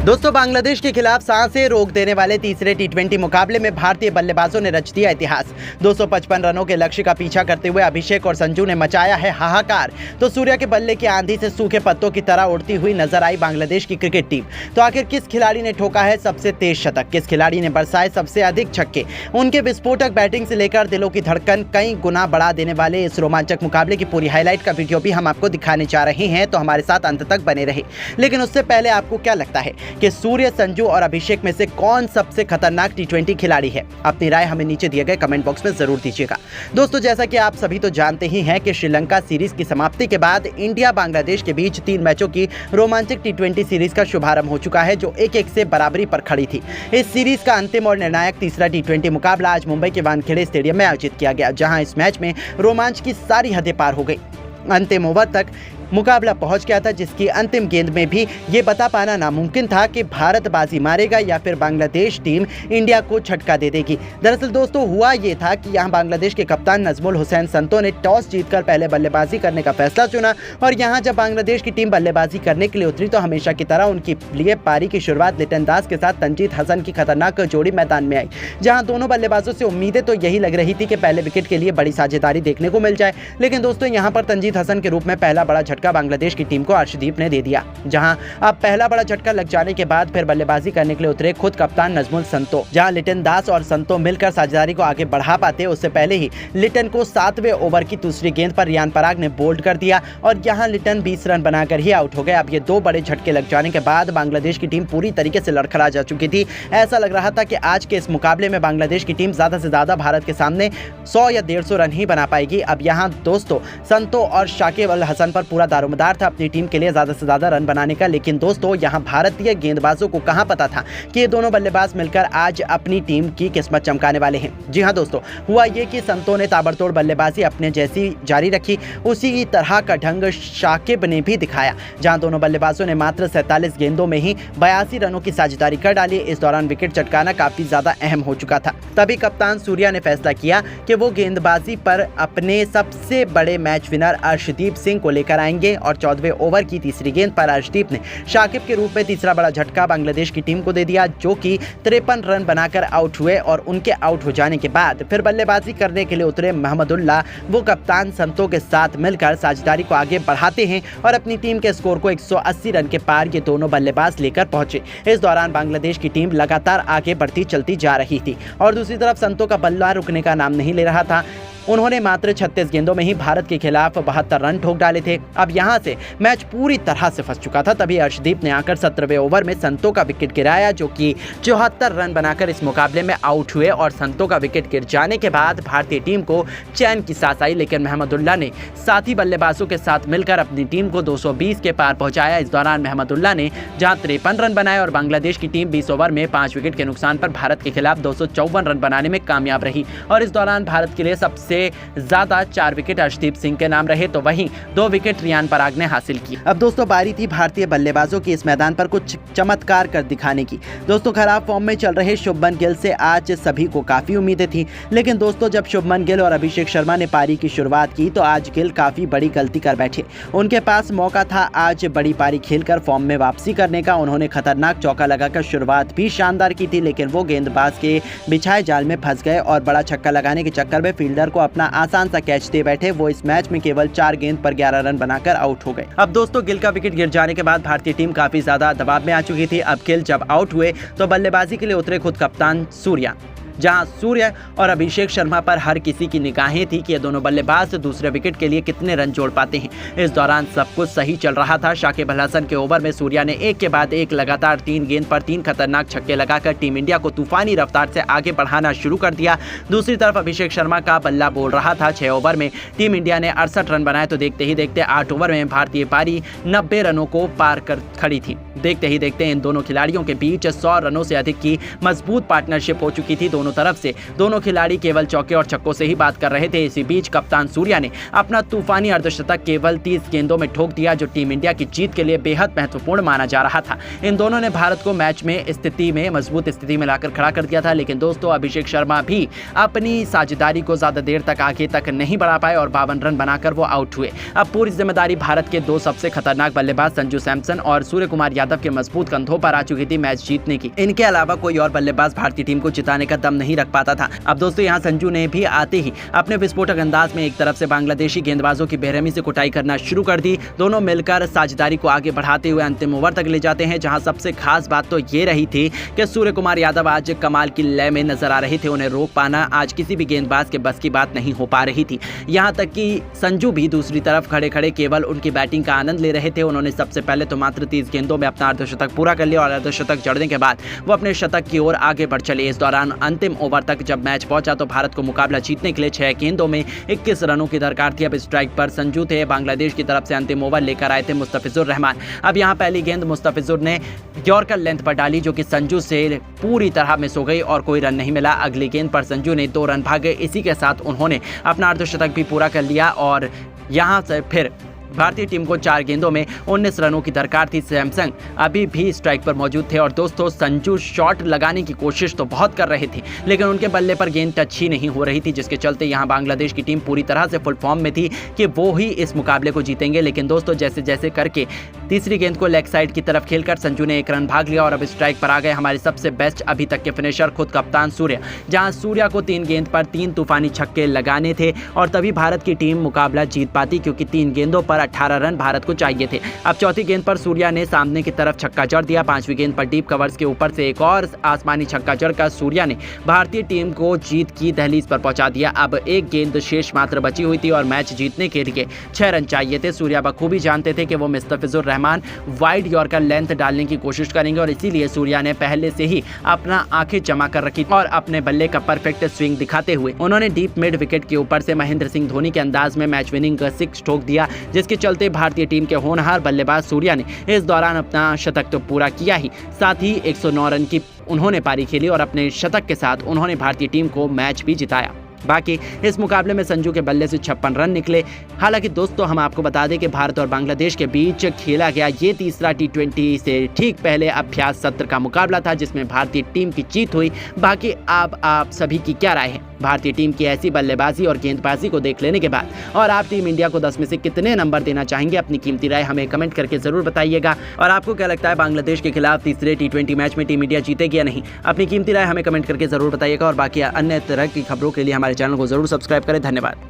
दोस्तों, बांग्लादेश के खिलाफ सांसें रोक देने वाले तीसरे टी20 मुकाबले में भारतीय बल्लेबाजों ने रच दिया इतिहास। 255 रनों के लक्ष्य का पीछा करते हुए अभिषेक और संजू ने मचाया है हाहाकार। तो सूर्या के बल्ले की आंधी से सूखे पत्तों की तरह उड़ती हुई नजर आई बांग्लादेश की क्रिकेट टीम। तो आखिर किस खिलाड़ी ने ठोका है सबसे तेज शतक, किस खिलाड़ी ने बरसाए सबसे अधिक छक्के? उनके विस्फोटक बैटिंग से लेकर दिलों की धड़कन कई गुना बढ़ा देने वाले इस रोमांचक मुकाबले की पूरी हाईलाइट का वीडियो भी हम आपको दिखाने जा रहे हैं, तो हमारे साथ अंत तक बने रहे। लेकिन उससे पहले आपको क्या लगता है कि सूर्य, संजू और अभिषेक में से कौन सबसे खतरनाक टी20 खिलाड़ी है? अपनी राय हमें नीचे दिए गए कमेंट बॉक्स में जरूर दीजिएगा। दोस्तों, जैसा कि आप सभी तो जानते ही हैं कि श्रीलंका सीरीज की समाप्ति के बाद इंडिया बांग्लादेश के बीच 3 मैचों की रोमांचक टी20 सीरीज का शुभारंभ हो चुका है, जो 1-1 से बराबरी पर खड़ी थी। इस सीरीज का अंतिम और निर्णायक तीसरा टी20 मुकाबला आज मुंबई के वानखेड़े स्टेडियम में आयोजित किया गया, जहां इस मैच में रोमांच की सारी हदें पार हो गई। अंतिम ओवर तक मुकाबला पहुंच गया था, जिसकी अंतिम गेंद में भी ये बता पाना नामुमकिन था कि भारत बाजी मारेगा या फिर बांग्लादेश टीम इंडिया को झटका दे देगी। दरअसल दोस्तों, हुआ ये था कि यहां बांग्लादेश के कप्तान नजमुल हुसैन संतो ने टॉस जीतकर पहले बल्लेबाजी करने का फैसला चुना और यहां जब बांग्लादेश की टीम बल्लेबाजी करने के लिए उतरी तो हमेशा की तरह उनके लिए पारी की शुरुआत लिटन दास के साथ तंजीद हसन की खतरनाक जोड़ी मैदान में आई, जहां दोनों बल्लेबाजों से उम्मीदें तो यही लग रही थी कि पहले विकेट के लिए बड़ी साझेदारी देखने को मिल जाए। लेकिन दोस्तों, यहां पर तंजीद हसन के रूप में पहला बड़ा झटका बांग्लादेश की टीम को अर्शदीप ने दे दिया, जहां अब पहला बड़ा झटका लग जाने के बाद फिर बल्लेबाजी करने के लिए उतरे खुद कप्तान नजमुल संतो। जहां लिटन दास और संतो मिलकर साझेदारी को आगे बढ़ा पाते, उससे पहले ही लिटन को 7वें ओवर की दूसरी गेंद पर रियान पराग ने बोल्ड कर दिया और यहां लिटन 20 रन बनाकर ही आउट हो गए। अब ये 2 बड़े झटके लग जाने के बाद बांग्लादेश की टीम पूरी तरीके से लड़खड़ा जा चुकी थी। ऐसा लग रहा था कि आज के इस मुकाबले में बांग्लादेश की टीम ज्यादा से ज्यादा भारत के सामने 100 या 150 रन ही बना पाएगी। अब यहां दोस्तों, संतो और शाकिब अल हसन पर पूरा दारोमदार था अपनी टीम के लिए ज्यादा से ज्यादा रन बनाने का। लेकिन दोस्तों, यहां भारतीय गेंदबाजों को कहां पता था कि ये दोनों बल्लेबाज मिलकर आज अपनी टीम की किस्मत चमकाने वाले हैं। जी हां दोस्तों, हुआ ये कि संतो ने ताबड़तोड़ बल्लेबाजी अपने जैसी जारी रखी, उसी तरह का ढंग शाकिब ने भी दिखाया, जहां दोनों बल्लेबाजों ने मात्र 47 गेंदों में ही 82 रनों की साझेदारी कर डाली। इस दौरान विकेट चटकाना काफी ज्यादा अहम हो चुका था। तभी कप्तान सूर्या ने फैसला किया कि वो गेंदबाजी पर अपने सबसे बड़े मैच विनर अर्शदीप सिंह को लेकर आएंगे और 14वें ओवर की तीसरी गेंद पर अर्शदीप ने शाकिब के रूप में तीसरा बड़ा झटका बांग्लादेश की टीम को दे दिया, जो कि 53 रन बनाकर आउट हुए। और उनके आउट हो जाने के बाद फिर बल्लेबाजी करने के लिए उतरे महमदुल्लाह, वो कप्तान संतो के साथ मिलकर साझेदारी को आगे बढ़ाते हैं और अपनी टीम के स्कोर को 180 रन के पार ये दोनों बल्लेबाज लेकर पहुंचे। इस दौरान बांग्लादेश की टीम लगातार आगे बढ़ती चलती जा रही थी और दूसरी तरफ संतो का बल्ला रुकने का नाम नहीं ले रहा था। उन्होंने मात्र 36 गेंदों में ही भारत के खिलाफ 72 रन ठोक डाले थे। अब यहां से मैच पूरी तरह से फंस चुका था। तभी अर्शदीप ने आकर 17वें ओवर में संतो का विकेट गिराया, जो कि 74 रन बनाकर इस मुकाबले में आउट हुए और संतो का विकेट गिर जाने के बाद भारतीय टीम को चैन की सांस आई। लेकिन महमदुल्लाह ने साथी बल्लेबाजों के साथ मिलकर अपनी टीम को 220 के पार पहुंचाया। इस दौरान महमदुल्लाह ने जहां 53 रन बनाए और बांग्लादेश की टीम 20 ओवर में 5 विकेट के नुकसान पर भारत के खिलाफ 254 रन बनाने में कामयाब रही। और इस दौरान भारत के लिए सबसे ज्यादा 4 विकेट अर्शदीप सिंह के नाम रहे, तो वहीं 2 विकेट रियान पराग ने हासिल की। अब दोस्तों, बारी थी भारतीय बल्लेबाजों की इस मैदान पर कुछ चमत्कार कर दिखाने की। दोस्तों, खराब फॉर्म में चल रहे शुभमन गिल से आज सभी को काफी उम्मीदें थी। लेकिन दोस्तों, जब शुभमन गिल और अभिषेक शर्मा ने पारी की शुरुआत की तो आज गिल काफी बड़ी गलती कर बैठे। उनके पास मौका था आज बड़ी पारी खेलकर फॉर्म में वापसी करने का। उन्होंने खतरनाक चौका लगाकर शुरुआत भी शानदार की थी, लेकिन वो गेंदबाज के बिछाए जाल में फंस गए और बड़ा छक्का लगाने के चक्कर में फील्डर को अपना आसान सा कैच दे बैठे। वो इस मैच में केवल 4 गेंद पर 11 रन बनाकर आउट हो गए। अब दोस्तों, गिल का विकेट गिर जाने के बाद भारतीय टीम काफी ज्यादा दबाव में आ चुकी थी। अब गिल जब आउट हुए तो बल्लेबाजी के लिए उतरे खुद कप्तान सूर्या, जहां सूर्य और अभिषेक शर्मा पर हर किसी की निगाहें थी कि ये दोनों बल्लेबाज दूसरे विकेट के लिए कितने रन जोड़ पाते हैं। इस दौरान सब कुछ सही चल रहा था। शाकिब अल हसन के ओवर में सूर्या ने एक के बाद एक लगातार 3 गेंद पर 3 खतरनाक छक्के लगाकर टीम इंडिया को तूफानी रफ्तार से आगे बढ़ाना शुरू कर दिया। दूसरी तरफ अभिषेक शर्मा का बल्ला बोल रहा था। 6 ओवर में टीम इंडिया ने 68 रन बनाए, तो देखते ही देखते 8 ओवर में भारतीय पारी 90 रनों को पार कर खड़ी थी। देखते ही देखते इन दोनों खिलाड़ियों के बीच 100 रनों से अधिक की मजबूत पार्टनरशिप हो चुकी थी। दोनों दोनों तरफ से दोनों खिलाड़ी केवल चौके और छक्कों से ही बात कर रहे थे। इसी बीच कप्तान सूर्या ने अपना तूफानी अर्धशतक केवल 30 गेंदों में ठोक दिया, जो टीम इंडिया की जीत के लिए बेहद महत्वपूर्ण माना जा रहा था। इन दोनों ने भारत को मैच में मजबूत स्थिति में लाकर खड़ा कर दिया था। लेकिन दोस्तों, अभिषेक शर्मा भी अपनी साझेदारी को ज्यादा देर तक आगे तक नहीं बढ़ा पाए और 52 रन बनाकर वो आउट हुए। अब पूरी जिम्मेदारी भारत के दो सबसे खतरनाक बल्लेबाज संजू सैमसन और सूर्य कुमार यादव के मजबूत कंधों पर आ चुकी थी मैच जीतने की। इनके अलावा कोई और बल्लेबाज भारतीय टीम को जिताने का दम नहीं रख पाता था। अब दोस्तों, यहाँ संजू ने भी आते ही अपने विस्फोटक अंदाज में एक तरफ से बांग्लादेशी गेंदबाजों की बेरहमी से कुटाई करना शुरू कर दी। दोनों मिलकर साझेदारी को आगे बढ़ाते हुए अंतिम ओवर तक ले जाते हैं, जहां सबसे खास बात तो ये रही थी कि सूर्य कुमार यादव आज कमाल की लय में नजर आ रहे थे। उन्हें रोक पाना आज किसी भी गेंदबाज के बस की बात नहीं हो पा रही थी। यहां तक कि संजू भी दूसरी तरफ खड़े खड़े केवल उनकी बैटिंग का आनंद ले रहे थे। उन्होंने सबसे पहले तो मात्र 30 गेंदों में अपना अर्धशतक पूरा कर लिया और अर्धशतक जड़ने के बाद वो अपने शतक की ओर आगे बढ़ चले। इस दौरान अंतिम ओवर तक जब मैच पहुंचा तो भारत को मुकाबला जीतने के लिए 6 गेंदों में 21 रनों की दरकार थी। अब स्ट्राइक पर संजू थे। बांग्लादेश की तरफ से अंतिम ओवर लेकर आए थे मुस्तफिजुर रहमान। अब यहां पहली गेंद मुस्तफिजुर ने यॉर्कर लेंथ पर डाली, जो कि संजू से पूरी तरह मिस हो गई और कोई रन नहीं मिला। अगली गेंद पर संजू ने 2 रन भागे। इसी के साथ उन्होंने अपना अर्धशतक भी पूरा कर लिया और यहां से फिर भारतीय टीम को 4 गेंदों में 19 रनों की दरकार थी। सैमसंग अभी भी स्ट्राइक पर मौजूद थे और दोस्तों, संजू शॉट लगाने की कोशिश तो बहुत कर रहे थे, लेकिन उनके बल्ले पर गेंद टच ही नहीं हो रही थी, जिसके चलते यहां बांग्लादेश की टीम पूरी तरह से फुल फॉर्म में थी कि वो ही इस मुकाबले को जीतेंगे। लेकिन दोस्तों, जैसे जैसे करके तीसरी गेंद को लेग साइड की तरफ खेलकर संजू ने 1 रन भाग लिया और अब स्ट्राइक पर आ गए हमारे सबसे बेस्ट अभी तक के फिनिशर, खुद कप्तान सूर्या। जहां सूर्या को 3 गेंद पर 3 तूफानी छक्के लगाने थे और तभी भारत की टीम मुकाबला जीत पाती, क्योंकि 3 गेंदों पर 18 रन भारत को चाहिए थे। अब चौथी गेंद पर सूर्या ने सामने की तरफ छक्का जड़ दिया। 5वीं गेंद पर डीप कवर्स के ऊपर से एक और आसमानी छक्का जड़कर सूर्या ने भारतीय टीम को जीत की दहलीज पर पहुंचा दिया। अब 1 गेंद शेष मात्र बची हुई थी और मैच जीतने के लिए 6 रन चाहिए थे। सूर्या बखूबी जानते थे कि वो Mustafizur Rahman wide yorker length डालने की कोशिश करेंगे और इसीलिए सूर्या ने पहले से ही अपना आंखें जमा कर रखी और अपने बल्ले का परफेक्ट स्विंग दिखाते हुए उन्होंने डीप मिड विकेट के ऊपर से महेंद्र सिंह धोनी के अंदाज में मैच विनिंग 6 ठोक दिया, जिसके चलते भारतीय टीम के होनहार बल्लेबाज सूर्या ने इस दौरान अपना शतक तो पूरा किया ही, साथ ही 109 रन की उन्होंने पारी खेली और अपने शतक के साथ उन्होंने भारतीय टीम को मैच भी जिताया। बाकी इस मुकाबले में संजू के बल्ले से 56 रन निकले। हालांकि दोस्तों, हम आपको बता दें कि भारत और बांग्लादेश के बीच खेला गया ये तीसरा T20 से ठीक पहले अभ्यास सत्र का मुकाबला था, जिसमें भारतीय टीम की जीत हुई। बाकी अब आप सभी की क्या राय है भारतीय टीम की ऐसी बल्लेबाजी और गेंदबाजी को देख लेने के बाद, और आप टीम इंडिया को 10 में से कितने नंबर देना चाहेंगे? अपनी कीमती राय हमें कमेंट करके जरूर बताइएगा। और आपको क्या लगता है, बांग्लादेश के खिलाफ तीसरे T20 मैच में टीम इंडिया जीतेगी या नहीं? अपनी कीमती राय हमें कमेंट करके जरूर बताइएगा और बाकी अन्य तरह की खबरों के लिए हमारे चैनल को जरूर सब्सक्राइब करें। धन्यवाद।